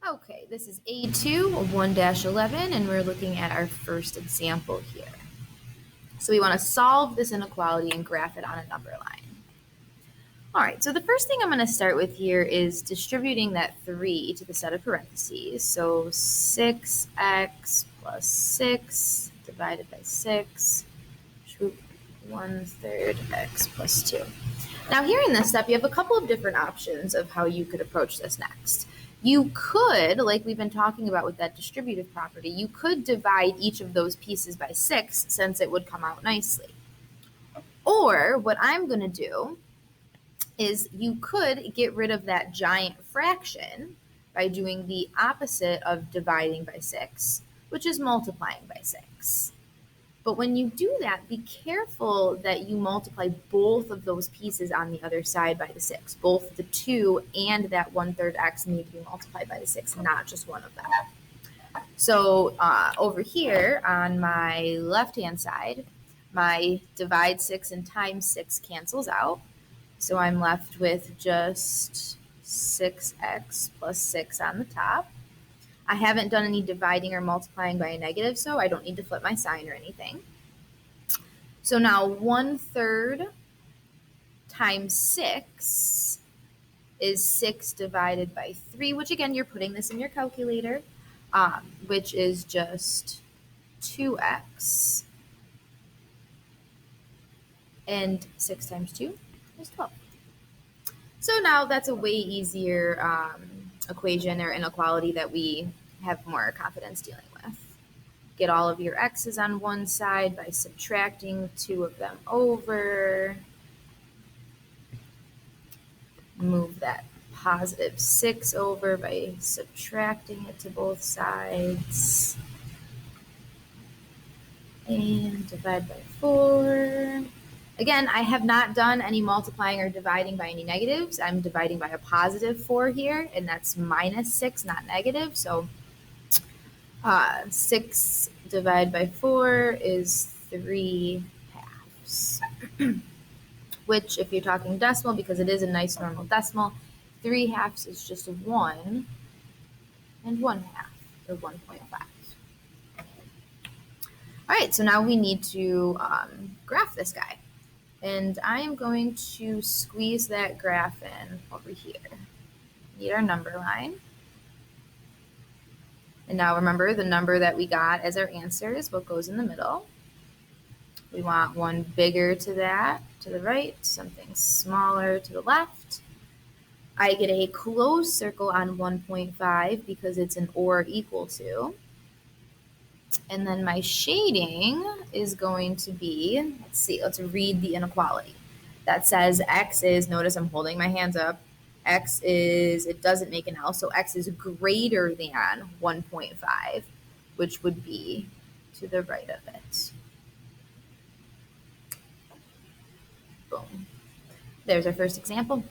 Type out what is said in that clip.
Okay, this is A2 1-11, and we're looking at our first example here. So we want to solve this inequality and graph it on a number line. All right, so the first thing I'm going to start with here is distributing that 3 to the set of parentheses. So 6x plus 6 divided by 6, 1/3 x plus 2. Now here in this step, you have a couple of different options of how you could approach this next. You could, like we've been talking about with that distributive property, you could divide each of those pieces by 6 since it would come out nicely. Or what I'm going to do is you could get rid of that giant fraction by doing the opposite of dividing by 6, which is multiplying by 6. But when you do that, be careful that you multiply both of those pieces on the other side by the 6. Both the 2 and that 1/3 x need to be multiplied by the 6, not just one of them. So over here on my left-hand side, my divide 6 and times 6 cancels out. So I'm left with just 6x plus 6 on the top. I haven't done any dividing or multiplying by a negative, so I don't need to flip my sign or anything. So now 1/3 times 6 is 6 divided by 3, which again, you're putting this in your calculator, which is just 2x. And 6 times 2 is 12. So now that's a way easier equation or inequality that we have more confidence dealing with. Get all of your x's on one side by subtracting 2 of them over. Move that positive 6 over by subtracting it to both sides. And divide by 4. Again, I have not done any multiplying or dividing by any negatives. I'm dividing by a positive 4 here, and that's minus 6, not negative. So 6 divided by 4 is 3/2. Which, if you're talking decimal, because it is a nice normal decimal, 3/2 is just 1 and 1/2, or 1.5. All right, so now we need to graph this guy. And I am going to squeeze that graph in over here. Need our number line. And now remember, the number that we got as our answer is what goes in the middle. We want one bigger to that, to the right, something smaller to the left. I get a closed circle on 1.5 because it's an or equal to. And then my shading is going to be, let's read the inequality. That says x is, notice I'm holding my hands up, x is, it doesn't make an L, so x is greater than 1.5, which would be to the right of it. Boom. There's our first example.